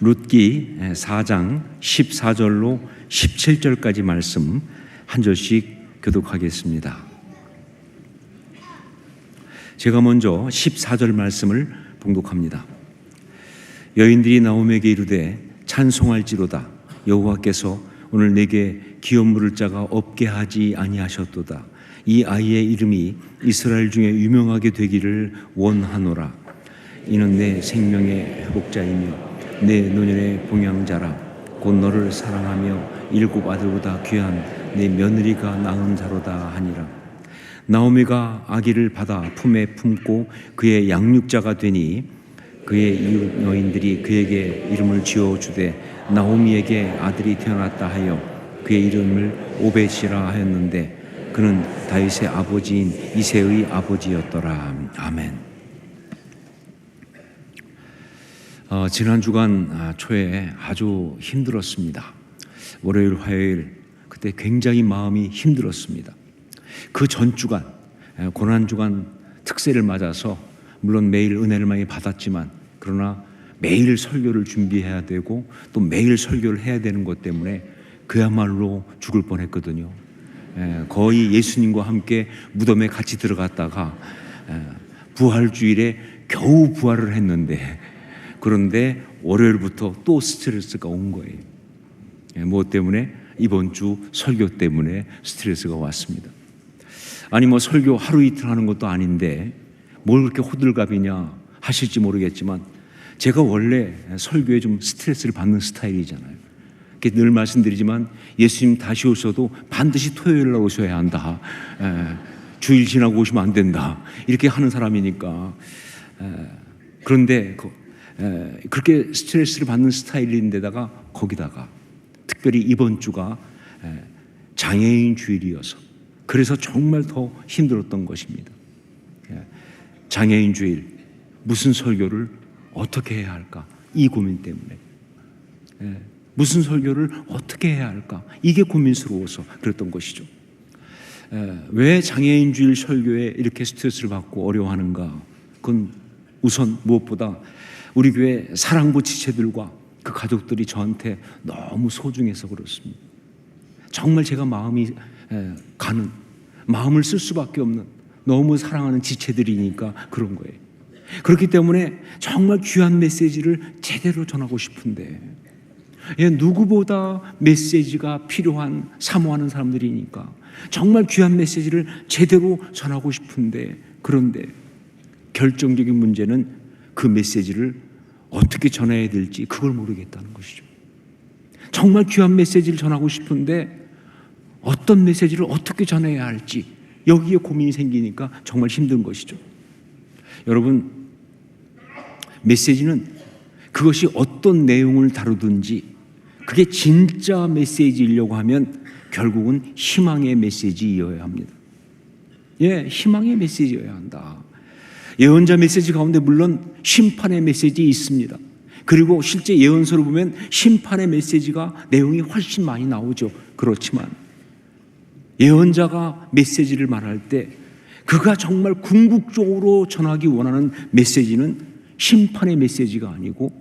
룻기 4장 14절로 17절까지 말씀 한 절씩 교독하겠습니다. 제가 먼저 14절 말씀을 봉독합니다. 여인들이 나오미에게 이르되 찬송할지로다. 여호와께서 오늘 내게 기업 물을 자가 없게 하지 아니하셨도다. 이 아이의 이름이 이스라엘 중에 유명하게 되기를 원하노라. 이는 내 생명의 회복자이며 내 노년의 봉양자라. 곧 너를 사랑하며 일곱 아들보다 귀한 내 며느리가 낳은 자로다 하니라. 나오미가 아기를 받아 품에 품고 그의 양육자가 되니 그의 이웃 여인들이 그에게 이름을 지어주되 나오미에게 아들이 태어났다 하여 그의 이름을 오벳이라 하였는데 그는 다윗의 아버지인 이새의 아버지였더라. 아멘. 지난 주간 초에 아주 힘들었습니다. 월요일, 화요일 그때 굉장히 마음이 힘들었습니다. 그 전 주간, 고난 주간 특세를 맞아서 물론 매일 은혜를 많이 받았지만 그러나 매일 설교를 준비해야 되고 또 매일 설교를 해야 되는 것 때문에 그야말로 죽을 뻔했거든요. 거의 예수님과 함께 무덤에 같이 들어갔다가 부활주일에 겨우 부활을 했는데 그런데 월요일부터 또 스트레스가 온 거예요. 무엇 때문에? 이번 주 설교 때문에 스트레스가 왔습니다. 아니 설교 하루 이틀 하는 것도 아닌데 뭘 그렇게 호들갑이냐 하실지 모르겠지만 제가 원래 설교에 좀 스트레스를 받는 스타일이잖아요. 늘 말씀드리지만 예수님 다시 오셔도 반드시 토요일 날 오셔야 한다. 주일 지나고 오시면 안 된다. 이렇게 하는 사람이니까. 그런데 그렇게 스트레스를 받는 스타일인데다가 거기다가 특별히 이번 주가 장애인 주일이어서 그래서 정말 더 힘들었던 것입니다. 장애인 주일 무슨 설교를 어떻게 해야 할까? 이 고민 때문에 무슨 설교를 어떻게 해야 할까? 이게 고민스러워서 그랬던 것이죠. 왜 장애인 주일 설교에 이렇게 스트레스를 받고 어려워하는가? 그건 우선 무엇보다 우리 교회 사랑부 지체들과 그 가족들이 저한테 너무 소중해서 그렇습니다. 정말 제가 마음이 가는, 마음을 쓸 수밖에 없는 너무 사랑하는 지체들이니까 그런 거예요. 그렇기 때문에 정말 귀한 메시지를 제대로 전하고 싶은데 누구보다 메시지가 필요한, 사모하는 사람들이니까 정말 귀한 메시지를 제대로 전하고 싶은데 그런데 결정적인 문제는 그 메시지를 어떻게 전해야 될지 그걸 모르겠다는 것이죠. 정말 귀한 메시지를 전하고 싶은데 어떤 메시지를 어떻게 전해야 할지 여기에 고민이 생기니까 정말 힘든 것이죠. 여러분, 메시지는 그것이 어떤 내용을 다루든지 그게 진짜 메시지이려고 하면 결국은 희망의 메시지이어야 합니다. 희망의 메시지여야 한다. 예언자 메시지 가운데 물론 심판의 메시지 있습니다. 그리고 실제 예언서를 보면 심판의 메시지가 내용이 훨씬 많이 나오죠. 그렇지만 예언자가 메시지를 말할 때 그가 정말 궁극적으로 전하기 원하는 메시지는 심판의 메시지가 아니고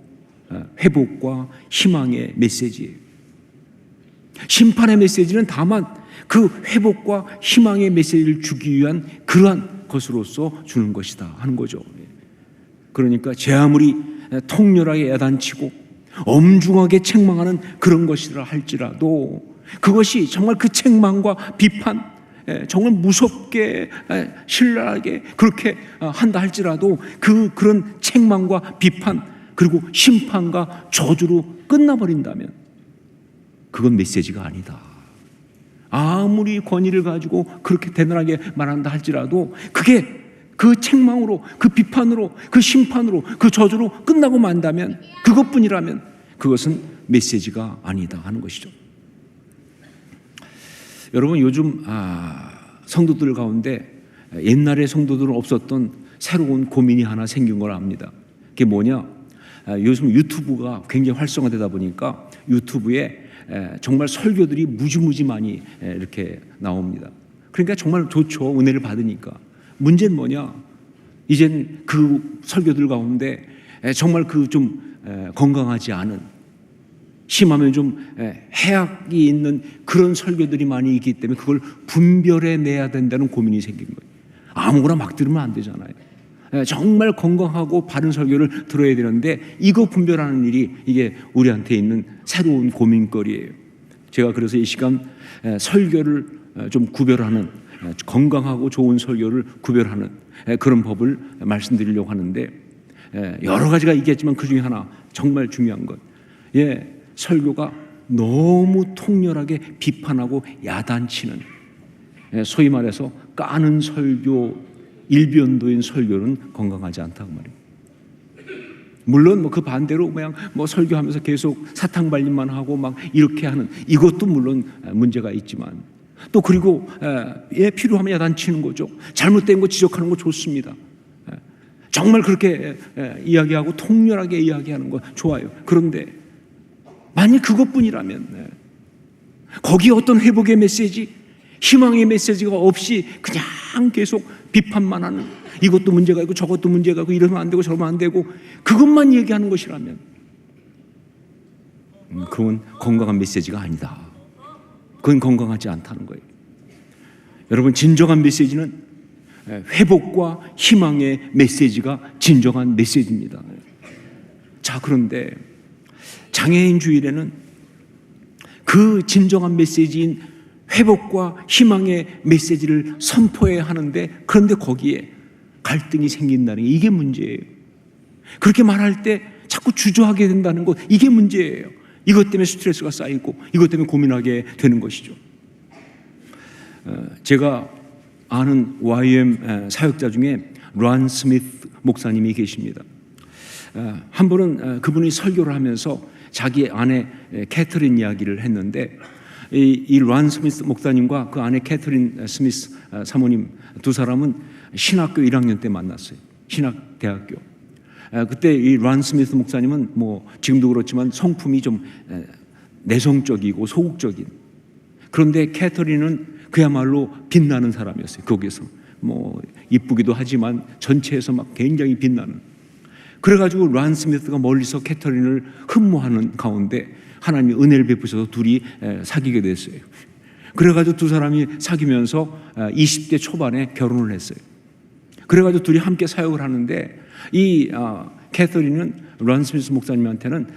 회복과 희망의 메시지예요. 심판의 메시지는 다만 그 회복과 희망의 메시지를 주기 위한 그러한 것으로서 주는 것이다 하는 거죠. 그러니까 제 아무리 통렬하게 야단치고 엄중하게 책망하는 그런 것이라 할지라도 그것이 정말 그 책망과 비판 정말 무섭게 신랄하게 그렇게 한다 할지라도 그런 책망과 비판 그리고 심판과 저주로 끝나버린다면 그건 메시지가 아니다. 아무리 권위를 가지고 그렇게 대단하게 말한다 할지라도 그게 그 책망으로, 그 비판으로, 그 심판으로, 그 저주로 끝나고 만다면 그것뿐이라면 그것은 메시지가 아니다 하는 것이죠. 여러분, 요즘 성도들 가운데 옛날에 성도들은 없었던 새로운 고민이 하나 생긴 걸 압니다. 그게 뭐냐? 요즘 유튜브가 굉장히 활성화되다 보니까 유튜브에 정말 설교들이 무지무지 많이 이렇게 나옵니다. 그러니까 정말 좋죠. 은혜를 받으니까. 문제는 뭐냐? 이젠 그 설교들 가운데 정말 그 좀 건강하지 않은, 심하면 좀 해악이 있는 그런 설교들이 많이 있기 때문에 그걸 분별해 내야 된다는 고민이 생긴 거예요. 아무거나 막 들으면 안 되잖아요. 정말 건강하고 바른 설교를 들어야 되는데 이거 분별하는 일이 이게 우리한테 있는 새로운 고민거리예요. 제가 그래서 이 시간 설교를 좀 구별하는, 건강하고 좋은 설교를 구별하는 그런 법을 말씀드리려고 하는데, 여러 가지가 있겠지만 그 중에 하나 정말 중요한 것, 설교가 너무 통렬하게 비판하고 야단치는, 소위 말해서 까는 설교, 일변도인 설교는 건강하지 않다고 말이에요. 물론 뭐 그 반대로 그냥 뭐 설교하면서 계속 사탕 발림만 하고 막 이렇게 하는 이것도 물론 문제가 있지만, 또 그리고 필요하면 야단치는 거죠. 잘못된 거 지적하는 거 좋습니다. 정말 그렇게 이야기하고 통렬하게 이야기하는 거 좋아요. 그런데 만약 그것뿐이라면 거기에 어떤 회복의 메시지, 희망의 메시지가 없이 그냥 계속 비판만 하는, 이것도 문제가 있고 저것도 문제가 있고 이러면 안 되고 저러면 안 되고 그것만 얘기하는 것이라면 그건 건강한 메시지가 아니다. 그건 건강하지 않다는 거예요. 여러분, 진정한 메시지는 회복과 희망의 메시지가 진정한 메시지입니다. 자, 그런데 장애인 주일에는 그 진정한 메시지인 회복과 희망의 메시지를 선포해야 하는데, 그런데 거기에 갈등이 생긴다는 게 이게 문제예요. 그렇게 말할 때 자꾸 주저하게 된다는 것, 이게 문제예요. 이것 때문에 스트레스가 쌓이고 이것 때문에 고민하게 되는 것이죠. 제가 아는 YM 사역자 중에 란 스미스 목사님이 계십니다. 한 번은 그분이 설교를 하면서 자기 아내 캐터린 이야기를 했는데, 이 란 스미스 목사님과 그 아내 캐터린 스미스 사모님 두 사람은 신학교 1학년 때 만났어요. 신학대학교. 그때 이 란 스미스 목사님은 뭐 지금도 그렇지만 성품이 좀 내성적이고 소극적인, 그런데 캐터린은 그야말로 빛나는 사람이었어요. 거기서 뭐 이쁘기도 하지만 전체에서 막 굉장히 빛나는. 그래가지고 란 스미스가 멀리서 캐터린을 흠모하는 가운데 하나님이 은혜를 베푸셔서 둘이 사귀게 됐어요. 그래가지고 두 사람이 사귀면서 20대 초반에 결혼을 했어요. 그래가지고 둘이 함께 사역을 하는데, 이 캐서린은 란 스미스 목사님한테는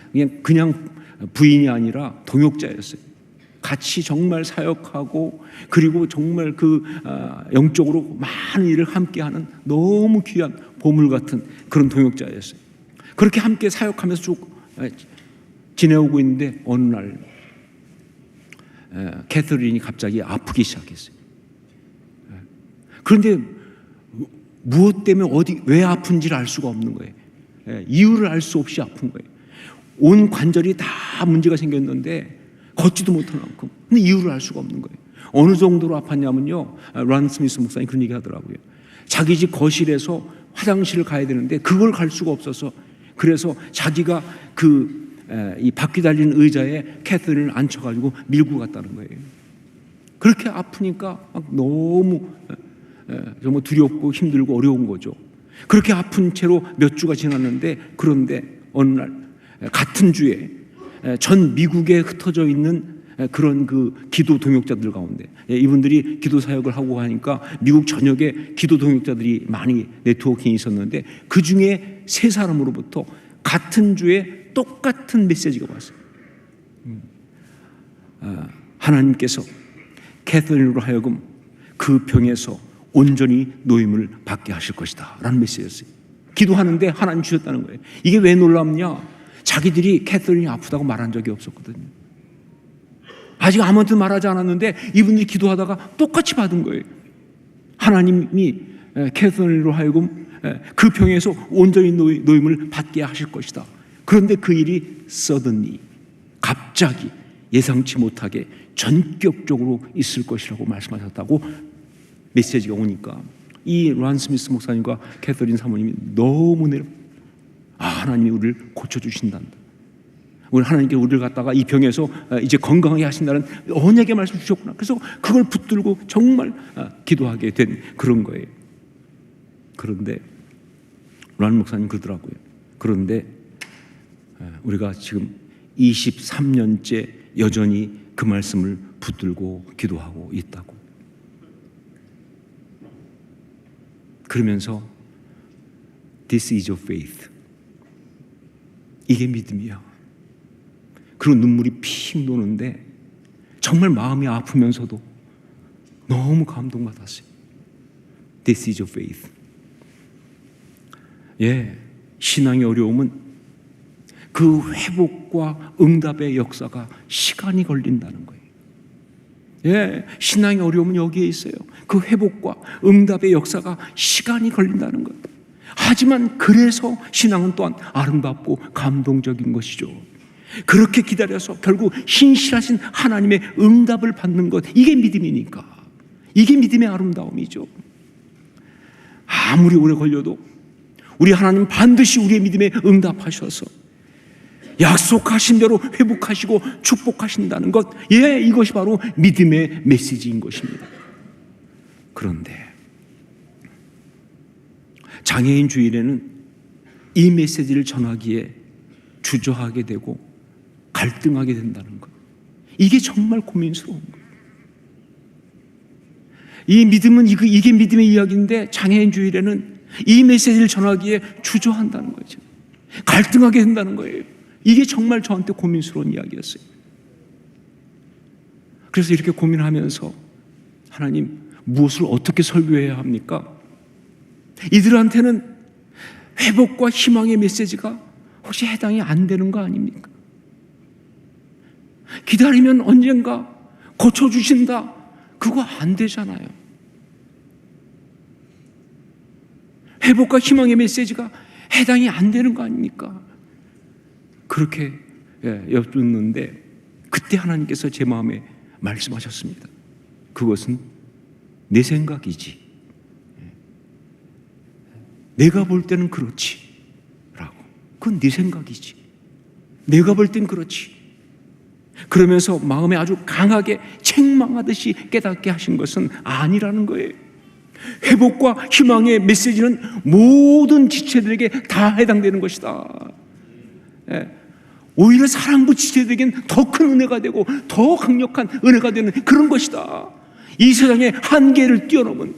그냥 부인이 아니라 동역자였어요. 같이 정말 사역하고, 그리고 정말 그 영적으로 많은 일을 함께하는 너무 귀한 보물 같은 그런 동역자였어요. 그렇게 함께 사역하면서 쭉 지내오고 있는데 어느 날 캐서린이 갑자기 아프기 시작했어요. 그런데 무엇 때문에 왜 아픈지를 알 수가 없는 거예요. 이유를 알 수 없이 아픈 거예요. 온 관절이 다 문제가 생겼는데 걷지도 못할 만큼. 근데 이유를 알 수가 없는 거예요. 어느 정도로 아팠냐면요, 란 스미스 목사님 그런 얘기 하더라고요. 자기 집 거실에서 화장실을 가야 되는데 그걸 갈 수가 없어서, 그래서 자기가 이 바퀴 달린 의자에 캐서린을 앉혀가지고 밀고 갔다는 거예요. 그렇게 아프니까 막 너무 정말 두렵고 힘들고 어려운 거죠. 그렇게 아픈 채로 몇 주가 지났는데, 그런데 어느 날 같은 주에 전 미국에 흩어져 있는 그런 그 기도 동역자들 가운데, 이분들이 기도 사역을 하고 하니까 미국 전역에 기도 동역자들이 많이 네트워킹이 있었는데, 그 중에 세 사람으로부터 같은 주에 똑같은 메시지가 왔어요. 하나님께서 캐서린으로 하여금 그 병에서 온전히 노임을 받게 하실 것이다 라는 메시지였어요. 기도하는데 하나님 주셨다는 거예요. 이게 왜 놀랍냐? 자기들이 캐서린이 아프다고 말한 적이 없었거든요. 아직 아무한테 말하지 않았는데 이분들이 기도하다가 똑같이 받은 거예요. 하나님이 캐서린으로 하여금 그 병에서 온전히 노임을 받게 하실 것이다. 그런데 그 일이 suddenly, 갑자기 예상치 못하게 전격적으로 있을 것이라고 말씀하셨다고 메시지가 오니까, 이 란 스미스 목사님과 캐서린 사모님이 너무 하나님이 우리를 고쳐주신단다. 우리 하나님께 우리를 갖다가 이 병에서 이제 건강하게 하신다는 언약의 말씀 주셨구나. 그래서 그걸 붙들고 정말 기도하게 된 그런 거예요. 그런데 란 목사님 그러더라고요. 그런데 우리가 지금 23년째 여전히 그 말씀을 붙들고 기도하고 있다고. 그러면서 This is your faith. 이게 믿음이야. 그리고 눈물이 픽 도는데 정말 마음이 아프면서도 너무 감동받았어요. This is your faith. 신앙의 어려움은 그 회복과 응답의 역사가 시간이 걸린다는 거예요. 신앙의 어려움은 여기에 있어요. 그 회복과 응답의 역사가 시간이 걸린다는 거예요. 하지만 그래서 신앙은 또한 아름답고 감동적인 것이죠. 그렇게 기다려서 결국 신실하신 하나님의 응답을 받는 것, 이게 믿음이니까. 이게 믿음의 아름다움이죠. 아무리 오래 걸려도 우리 하나님 반드시 우리의 믿음에 응답하셔서 약속하신 대로 회복하시고 축복하신다는 것, 이것이 바로 믿음의 메시지인 것입니다. 그런데 장애인 주일에는 이 메시지를 전하기에 주저하게 되고 갈등하게 된다는 것, 이게 정말 고민스러운 거예요. 이 믿음은 이게 믿음의 이야기인데 장애인 주일에는 이 메시지를 전하기에 주저한다는 거죠. 갈등하게 된다는 거예요. 이게 정말 저한테 고민스러운 이야기였어요. 그래서 이렇게 고민하면서 하나님, 무엇을 어떻게 설교해야 합니까? 이들한테는 회복과 희망의 메시지가 혹시 해당이 안 되는 거 아닙니까? 기다리면 언젠가 고쳐주신다, 그거 안 되잖아요. 회복과 희망의 메시지가 해당이 안 되는 거 아닙니까? 그렇게 여쭙는데 그때 하나님께서 제 마음에 말씀하셨습니다. 그것은 내 생각이지, 내가 볼 때는 그렇지 라고. 그건 네 생각이지, 내가 볼 땐 그렇지. 그러면서 마음에 아주 강하게 책망하듯이 깨닫게 하신 것은 아니라는 거예요. 회복과 희망의 메시지는 모든 지체들에게 다 해당되는 것이다. 오히려 사랑부 지체들에게는 더 큰 은혜가 되고 더 강력한 은혜가 되는 그런 것이다. 이 세상의 한계를 뛰어넘은,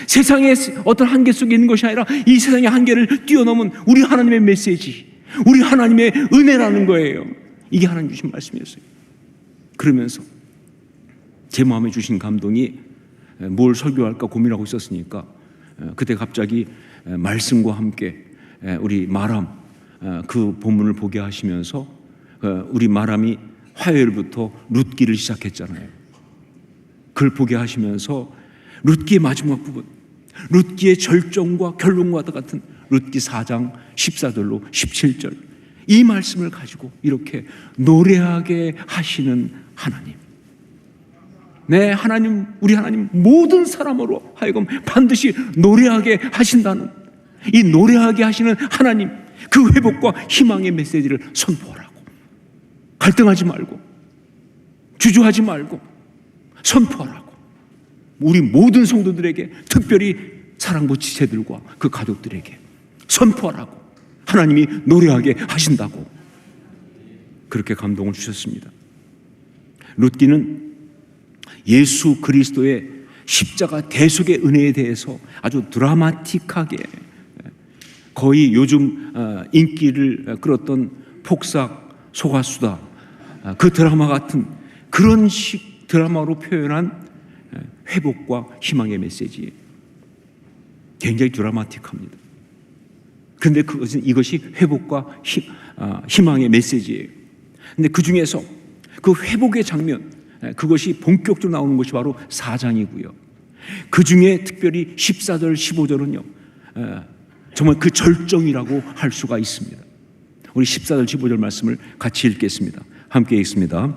세상의 어떤 한계 속에 있는 것이 아니라 이 세상의 한계를 뛰어넘은 우리 하나님의 메시지, 우리 하나님의 은혜라는 거예요. 이게 하나님 주신 말씀이었어요. 그러면서 제 마음에 주신 감동이 뭘 설교할까 고민하고 있었으니까 그때 갑자기 말씀과 함께 우리 마람 그 본문을 보게 하시면서 우리 마람이 화요일부터 룻기를 시작했잖아요. 그걸 보게 하시면서 룻기의 마지막 부분, 룻기의 절정과 결론과 같은 룻기 4장 14절로 17절, 이 말씀을 가지고 이렇게 노래하게 하시는 하나님, 하나님, 우리 하나님 모든 사람으로 하여금 반드시 노래하게 하신다는, 이 노래하게 하시는 하나님, 그 회복과 희망의 메시지를 선포하라고. 갈등하지 말고 주저하지 말고 선포하라고. 우리 모든 성도들에게, 특별히 사랑부 지체들과 그 가족들에게 선포하라고 하나님이 노래하게 하신다고. 그렇게 감동을 주셨습니다. 룻기는 예수 그리스도의 십자가 대속의 은혜에 대해서 아주 드라마틱하게, 거의 요즘 인기를 끌었던 폭삭 소가수다, 그 드라마 같은 그런 식 드라마로 표현한 회복과 희망의 메시지, 굉장히 드라마틱합니다. 그런데 이것이 회복과 희망의 메시지예요. 근데 그 중에서 그 회복의 장면, 그것이 본격적으로 나오는 것이 바로 4장이고요. 그 중에 특별히 14절, 15절은요, 정말 그 절정이라고 할 수가 있습니다. 우리 14절, 15절 말씀을 같이 읽겠습니다. 함께 읽습니다.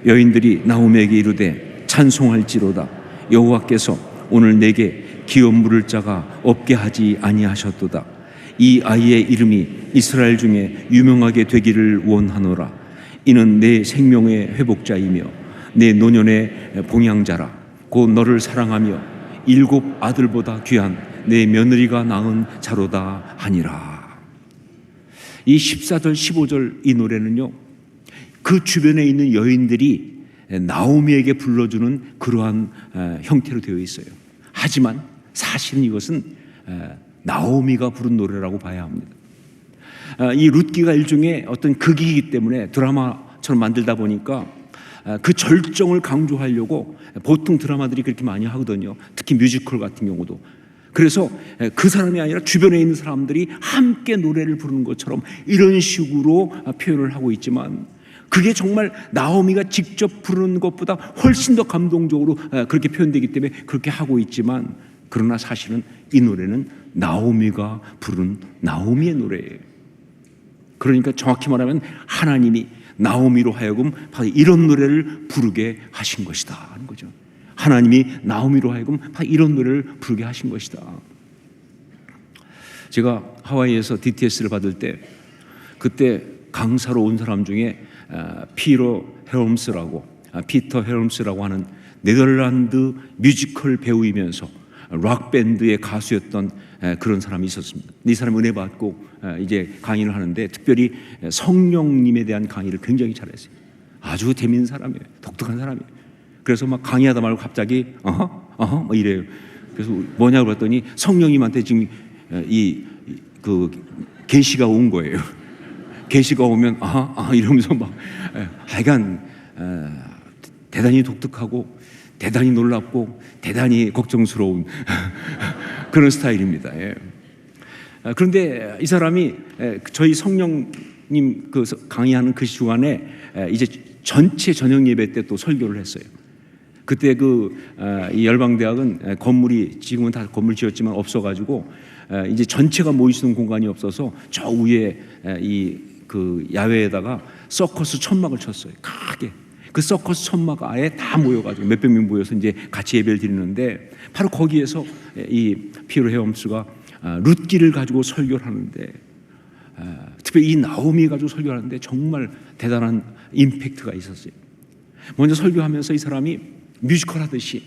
여인들이 나오미에게 이르되 찬송할지로다. 여호와께서 오늘 내게 기업 물을 자가 없게 하지 아니하셨도다. 이 아이의 이름이 이스라엘 중에 유명하게 되기를 원하노라. 이는 내 생명의 회복자이며 내 노년의 봉양자라. 곧 너를 사랑하며 7 아들보다 귀한 내 며느리가 낳은 자로다 하니라. 이 14절 15절 이 노래는요, 그 주변에 있는 여인들이 나오미에게 불러주는 그러한 형태로 되어 있어요. 하지만 사실은 이것은 나오미가 부른 노래라고 봐야 합니다. 이 룻기가 일종의 어떤 극이기 때문에 드라마처럼 만들다 보니까 그 절정을 강조하려고 보통 드라마들이 그렇게 많이 하거든요. 특히 뮤지컬 같은 경우도. 그래서 그 사람이 아니라 주변에 있는 사람들이 함께 노래를 부르는 것처럼 이런 식으로 표현을 하고 있지만, 그게 정말 나오미가 직접 부르는 것보다 훨씬 더 감동적으로 그렇게 표현되기 때문에 그렇게 하고 있지만, 그러나 사실은 이 노래는 나오미가 부른 나오미의 노래예요. 그러니까 정확히 말하면 하나님이 나오미로 하여금 이런 노래를 부르게 하신 것이다 하는 거죠. 하나님이 나오미로 하여금 이런 노래를 부르게 하신 것이다. 제가 하와이에서 DTS를 받을 때, 그때 강사로 온 사람 중에 피터 헬럼스라고 하는 네덜란드 뮤지컬 배우이면서 락 밴드의 가수였던 그런 사람이 있었습니다. 이 사람 은혜 받고 이제 강의를 하는데, 특별히 성령님에 대한 강의를 굉장히 잘했어요. 아주 재미있는 사람이에요. 독특한 사람이에요. 그래서 막 강의하다 말고 갑자기 뭐 이래요. 그래서 뭐냐고 그랬더니 성령님한테 지금 그 계시가 온 거예요. 계시가 오면 이러면서 막 하여간 대단히 독특하고 대단히 놀랍고 대단히 걱정스러운 그런 스타일입니다. 예. 그런데 이 사람이 저희 성령님 그 강의하는 그 시간에 이제 전체 저녁 예배 때 또 설교를 했어요. 그때 이 열방대학은 건물이 지금은 다 건물 지었지만 없어가지고 이제 전체가 모이시는 공간이 없어서 저 위에 그 야외에다가 서커스 천막을 쳤어요. 크게. 그 서커스 천막 아예 다 모여가지고 몇백 명 모여서 이제 같이 예배를 드리는데, 바로 거기에서 이 피터 헬럼스가 룻기를 가지고 설교를 하는데, 특별히 이 나오미 가지고 설교를 하는데 정말 대단한 임팩트가 있었어요. 먼저 설교하면서 이 사람이 뮤지컬 하듯이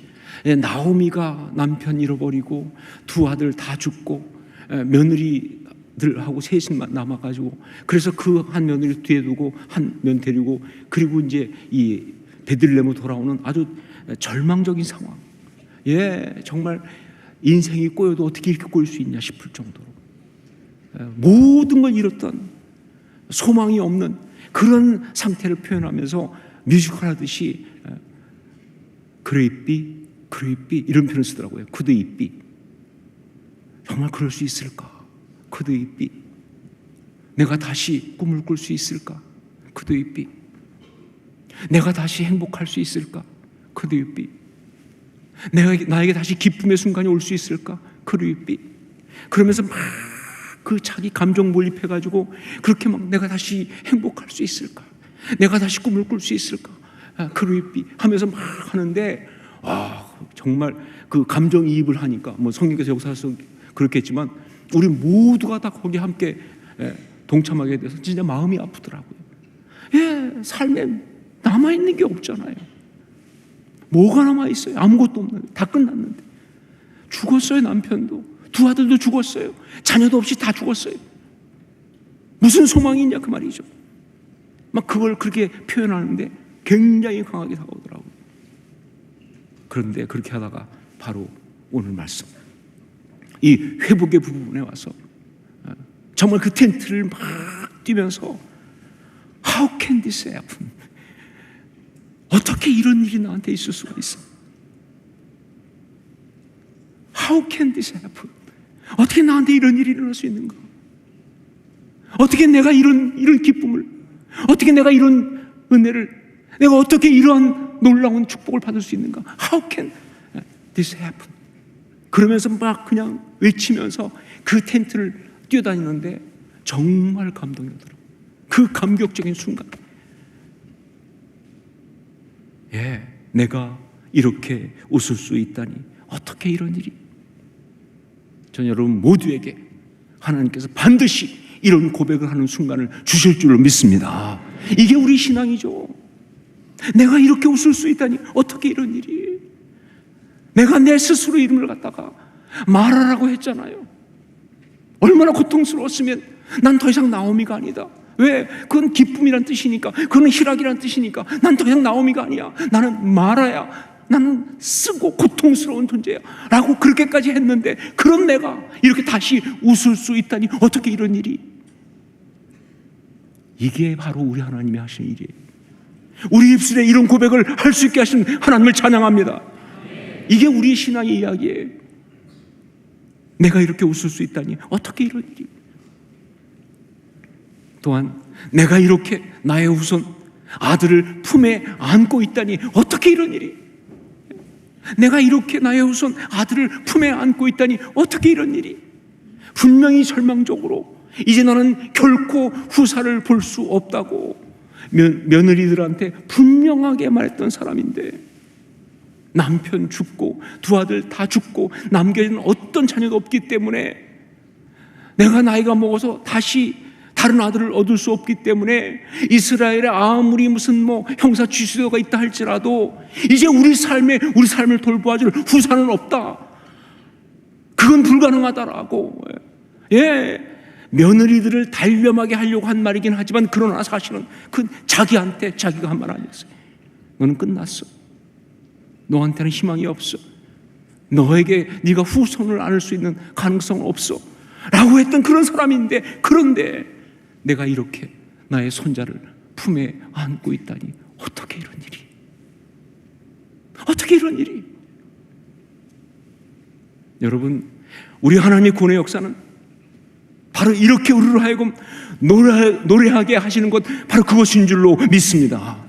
나오미가 남편 잃어버리고 두 아들 다 죽고 며느리들하고 셋만 남아가지고, 그래서 그 한 며느리 뒤에 두고 한 면 데리고, 그리고 이제 이 베들레헴으로 돌아오는 아주 절망적인 상황. 정말 인생이 꼬여도 어떻게 이렇게 꼬일 수 있냐 싶을 정도로 모든 걸 잃었던, 소망이 없는 그런 상태를 표현하면서 뮤지컬 하듯이 그레이비 이런 표현을 쓰더라고요. Could it be? 정말 그럴 수 있을까? Could it be? 내가 다시 꿈을 꿀 수 있을까? Could it be? 내가 다시 행복할 수 있을까? Could it be? 나에게 다시 기쁨의 순간이 올 수 있을까? Could it be? 그러면서 막 그 자기 감정 몰입해가지고 그렇게 막 내가 다시 행복할 수 있을까? 내가 다시 꿈을 꿀 수 있을까? Could it be? 하면서 막 하는데, 정말 그 감정이입을 하니까, 뭐 성령께서 역사해서 그렇겠지만 우리 모두가 다 거기 함께 동참하게 돼서 진짜 마음이 아프더라고요. 삶에 남아있는 게 없잖아요. 뭐가 남아있어요? 아무것도 없는데, 다 끝났는데. 죽었어요. 남편도, 두 아들도 죽었어요. 자녀도 없이 다 죽었어요. 무슨 소망이 있냐 그 말이죠. 막 그걸 그렇게 표현하는데 굉장히 강하게 다가오더라고요. 그런데 그렇게 하다가 바로 오늘 말씀, 이 회복의 부분에 와서 정말 그 텐트를 막 뛰면서 How can this happen? 어떻게 이런 일이 나한테 있을 수가 있어? How can this happen? 어떻게 나한테 이런 일이 일어날 수 있는가? 어떻게 내가 이런 기쁨을, 어떻게 내가 이런 은혜를, 내가 어떻게 이러한 놀라운 축복을 받을 수 있는가? How can this happen? 그러면서 막 그냥 외치면서 그 텐트를 뛰어다니는데 정말 감동이 오더라고요. 그 감격적인 순간, 내가 이렇게 웃을 수 있다니, 어떻게 이런 일이. 전 여러분 모두에게 하나님께서 반드시 이런 고백을 하는 순간을 주실 줄로 믿습니다. 이게 우리 신앙이죠. 내가 이렇게 웃을 수 있다니, 어떻게 이런 일이. 내가 내 스스로 이름을 갖다가 말하라고 했잖아요. 얼마나 고통스러웠으면 난 더 이상 나오미가 아니다. 왜? 그건 기쁨이란 뜻이니까, 그건 희락이란 뜻이니까. 난 더 이상 나오미가 아니야. 나는 마라야. 나는 쓰고 고통스러운 존재야 라고 그렇게까지 했는데, 그런 내가 이렇게 다시 웃을 수 있다니, 어떻게 이런 일이? 이게 바로 우리 하나님이 하신 일이에요. 우리 입술에 이런 고백을 할 수 있게 하신 하나님을 찬양합니다. 이게 우리 신앙의 이야기예요. 내가 이렇게 웃을 수 있다니, 어떻게 이런 일이? 또한 내가 이렇게 나의 후손 아들을 품에 안고 있다니, 어떻게 이런 일이? 내가 이렇게 나의 후손 아들을 품에 안고 있다니, 어떻게 이런 일이? 분명히 절망적으로 이제 나는 결코 후사를 볼 수 없다고 며느리들한테 분명하게 말했던 사람인데, 남편 죽고 두 아들 다 죽고 남겨진 어떤 자녀도 없기 때문에, 내가 나이가 먹어서 다시 다른 아들을 얻을 수 없기 때문에, 이스라엘에 아무리 무슨 형사 지시도가 있다 할지라도 이제 우리 삶을 돌보아줄 후사는 없다. 그건 불가능하다라고. 며느리들을 단념하게 하려고 한 말이긴 하지만, 그러나 사실은 그건 자기한테 자기가 한 말 아니었어요. 너는 끝났어. 너한테는 희망이 없어. 너에게 네가 후손을 안을 수 있는 가능성은 없어 라고 했던 그런 사람인데, 그런데 내가 이렇게 나의 손자를 품에 안고 있다니, 어떻게 이런 일이? 어떻게 이런 일이? 여러분, 우리 하나님의 구원의 역사는 바로 이렇게 우리로 하여금 노래하게 하시는 것, 바로 그것인 줄로 믿습니다.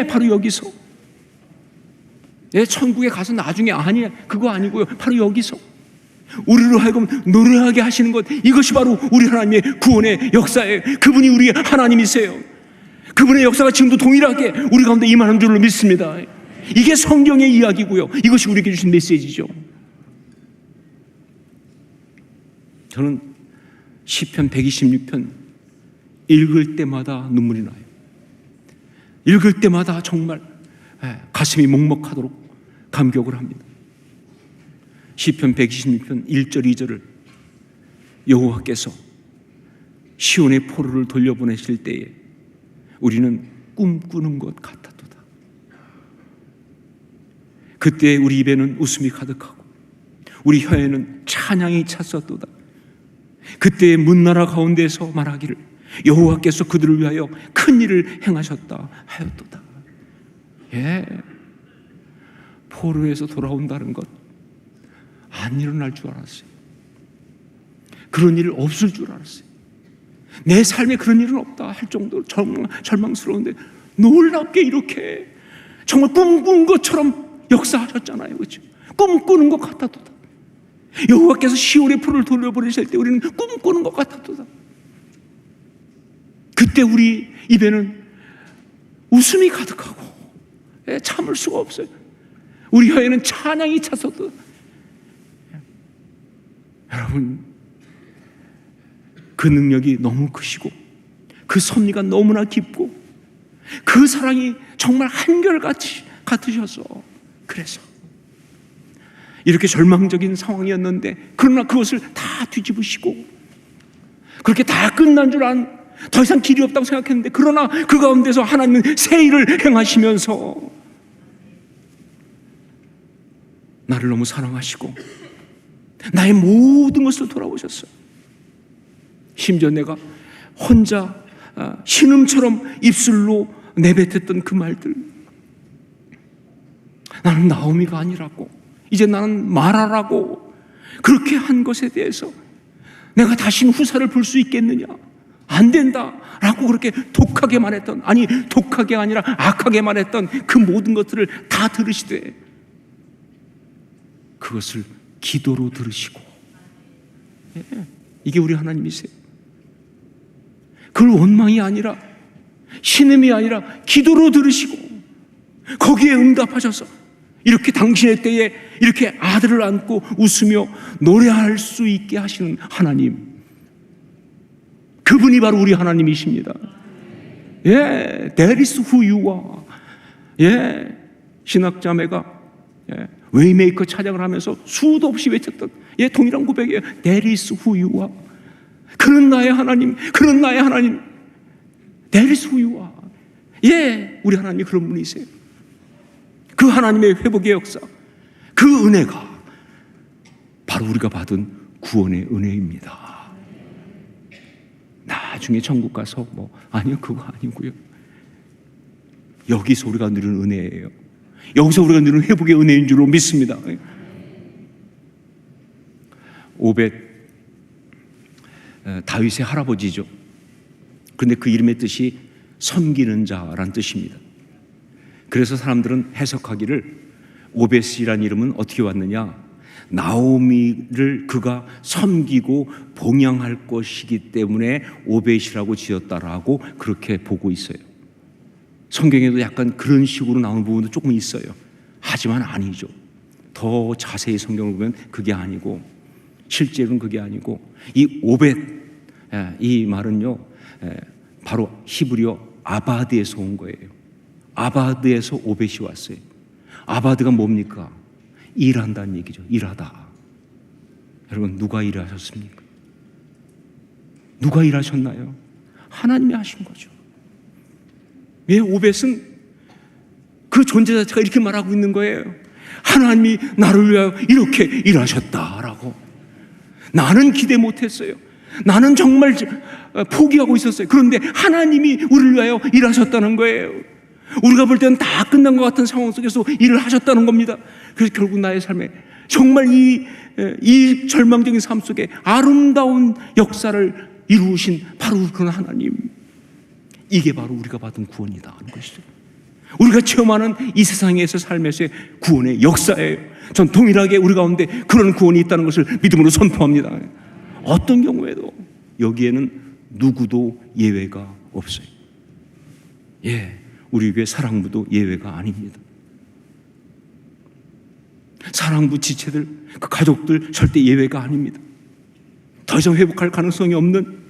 바로 여기서. 천국에 가서 나중에 아니야, 그거 아니고요. 바로 여기서 우리로 하여금 노래하게 하시는 것, 이것이 바로 우리 하나님의 구원의 역사예요. 그분이 우리 하나님이세요. 그분의 역사가 지금도 동일하게 우리 가운데 임하는 줄로 믿습니다. 이게 성경의 이야기고요. 이것이 우리에게 주신 메시지죠. 저는 시편 126편 읽을 때마다 눈물이 나요. 읽을 때마다 정말 가슴이 먹먹하도록 감격을 합니다. 시편 126편 1절 2절을 여호와께서 시온의 포로를 돌려보내실 때에 우리는 꿈꾸는 것 같았도다. 그때 우리 입에는 웃음이 가득하고 우리 혀에는 찬양이 찼었도다. 그때의 문나라 가운데서 말하기를 여호와께서 그들을 위하여 큰 일을 행하셨다 하였도다. 포로에서 돌아온다는 것 안 일어날 줄 알았어요. 그런 일 없을 줄 알았어요. 내 삶에 그런 일은 없다 할 정도로 절망스러운데, 놀랍게 이렇게 정말 꿈꾼 것처럼 역사하셨잖아요. 그렇죠? 꿈꾸는 것 같았도다. 여호와께서 시온의 포로를 돌려보내실 때 우리는 꿈꾸는 것 같았도다. 그때 우리 입에는 웃음이 가득하고 참을 수가 없어요. 우리 혀에는 찬양이 찼었도다. 여러분, 그 능력이 너무 크시고 그 섭리가 너무나 깊고 그 사랑이 정말 한결같이 같으셔서, 그래서 이렇게 절망적인 상황이었는데, 그러나 그것을 다 뒤집으시고 그렇게 다 끝난 줄 더 이상 길이 없다고 생각했는데, 그러나 그 가운데서 하나님은 새 일을 행하시면서 나를 너무 사랑하시고 나의 모든 것을 돌아보셨어요. 심지어 내가 혼자 신음처럼 입술로 내뱉었던 그 말들, 나는 나오미가 아니라고, 이제 나는 마라라고, 그렇게 한 것에 대해서 내가 다시는 후사를 볼 수 있겠느냐, 안 된다 라고 그렇게 독하게 말했던, 아니 독하게 아니라 악하게 말했던 그 모든 것들을 다 들으시되 그것을 기도로 들으시고, 이게 우리 하나님이세요. 그걸 원망이 아니라 신음이 아니라 기도로 들으시고 거기에 응답하셔서 이렇게 당신의 때에 이렇게 아들을 안고 웃으며 노래할 수 있게 하시는 하나님, 그분이 바로 우리 하나님이십니다. That is who you are. 신학자매가 웨이메이커 찬양을 하면서 수도 없이 외쳤던 동일한 고백이에요. That is who you are. 그는 나의 하나님, 그는 나의 하나님. That is who you are. 예, 우리 하나님이 그런 분이세요. 그 하나님의 회복의 역사, 그 은혜가 바로 우리가 받은 구원의 은혜입니다. 나중에 천국 가서 아니요, 그거 아니고요. 여기서 우리가 누리는 은혜예요. 여기서 우리가 누리는 회복의 은혜인 줄로 믿습니다. 오벳, 다윗의 할아버지죠. 그런데 그 이름의 뜻이 섬기는 자라는 뜻입니다. 그래서 사람들은 해석하기를 오벳이라는 이름은 어떻게 왔느냐, 나오미를 그가 섬기고 봉양할 것이기 때문에 오벳이라고 지었다라고 그렇게 보고 있어요. 성경에도 약간 그런 식으로 나오는 부분도 조금 있어요. 하지만 아니죠. 더 자세히 성경을 보면 그게 아니고, 실제로는 그게 아니고, 이 오벳, 이 말은요 바로 히브리어 아바드에서 온 거예요. 아바드에서 오벳이 왔어요. 아바드가 뭡니까? 일한다는 얘기죠. 일하다. 여러분, 누가 일하셨습니까? 누가 일하셨나요? 하나님이 하신 거죠. 왜 오벳은 그 존재 자체가 이렇게 말하고 있는 거예요. 하나님이 나를 위하여 이렇게 일하셨다라고. 나는 기대 못했어요. 나는 정말 포기하고 있었어요. 그런데 하나님이 우리를 위하여 일하셨다는 거예요. 우리가 볼 때는 다 끝난 것 같은 상황 속에서 일을 하셨다는 겁니다. 그래서 결국 나의 삶에 정말 이 절망적인 삶 속에 아름다운 역사를 이루신 바로 그런 하나님, 이게 바로 우리가 받은 구원이다 하는 것이죠. 우리가 체험하는 이 세상에서 삶에서의 구원의 역사예요. 전 동일하게 우리 가운데 그런 구원이 있다는 것을 믿음으로 선포합니다. 어떤 경우에도 여기에는 누구도 예외가 없어요. 예, 우리 교회 사랑부도 예외가 아닙니다. 사랑부 지체들, 그 가족들 절대 예외가 아닙니다. 더 이상 회복할 가능성이 없는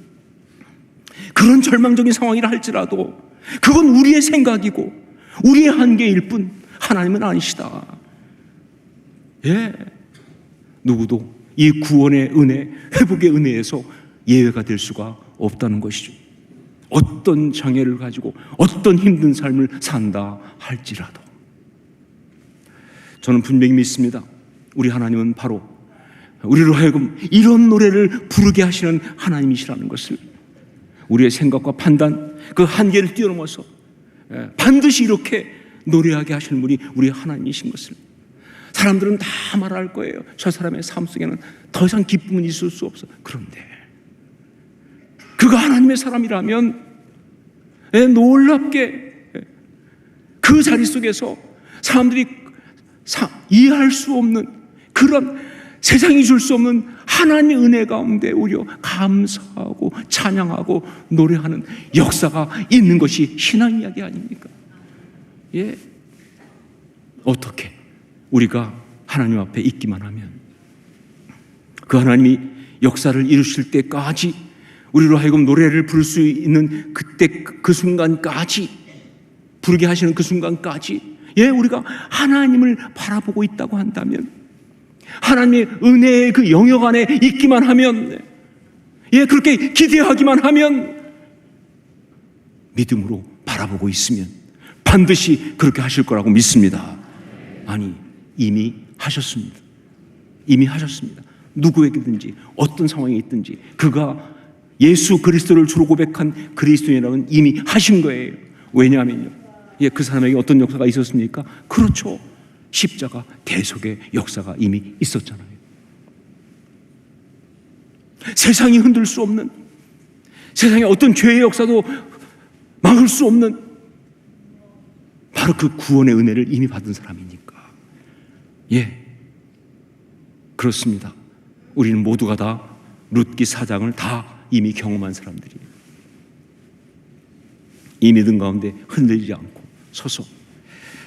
그런 절망적인 상황이라 할지라도 그건 우리의 생각이고 우리의 한계일 뿐 하나님은 아니시다. 예, 누구도 이 구원의 은혜, 회복의 은혜에서 예외가 될 수가 없다는 것이죠. 어떤 장애를 가지고 어떤 힘든 삶을 산다 할지라도 저는 분명히 믿습니다. 우리 하나님은 바로 우리로 하여금 이런 노래를 부르게 하시는 하나님이시라는 것을, 우리의 생각과 판단, 그 한계를 뛰어넘어서 반드시 이렇게 노래하게 하시는 분이 우리 하나님이신 것을 사람들은 다 말할 거예요. 저 사람의 삶 속에는 더 이상 기쁨은 있을 수 없어. 그런데 그가 하나님의 사람이라면 놀랍게 그 자리 속에서 사람들이 이해할 수 없는 그런 세상이 줄 수 없는 하나님의 은혜 가운데 오히려 감사하고 찬양하고 노래하는 역사가 있는 것이 신앙 이야기 아닙니까? 예. 어떻게 우리가 하나님 앞에 있기만 하면 그 하나님이 역사를 이루실 때까지 우리로 하여금 노래를 부를 수 있는 그때 그 순간까지, 부르게 하시는 그 순간까지, 예, 우리가 하나님을 바라보고 있다고 한다면, 하나님의 은혜의 그 영역 안에 있기만 하면, 예, 그렇게 기대하기만 하면, 믿음으로 바라보고 있으면 반드시 그렇게 하실 거라고 믿습니다. 아니, 이미 하셨습니다. 이미 하셨습니다. 누구에게든지 어떤 상황에 있든지 그가 예수 그리스도를 주로 고백한 그리스도인이라면 이미 하신 거예요. 왜냐하면요, 예, 그 사람에게 어떤 역사가 있었습니까? 그렇죠. 십자가 대속의 역사가 이미 있었잖아요. 세상이 흔들 수 없는, 세상의 어떤 죄의 역사도 막을 수 없는 바로 그 구원의 은혜를 이미 받은 사람이니까. 예, 그렇습니다. 우리는 모두가 다 룻기 4장을 다 이미 경험한 사람들이에요. 이 믿음 가운데 흔들리지 않고 서서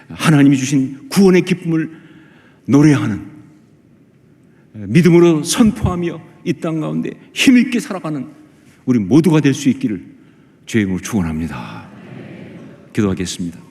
하나님이 주신 구원의 기쁨을 노래하는, 믿음으로 선포하며 이 땅 가운데 힘있게 살아가는 우리 모두가 될 수 있기를 주의 이름으로 축원합니다. 기도하겠습니다.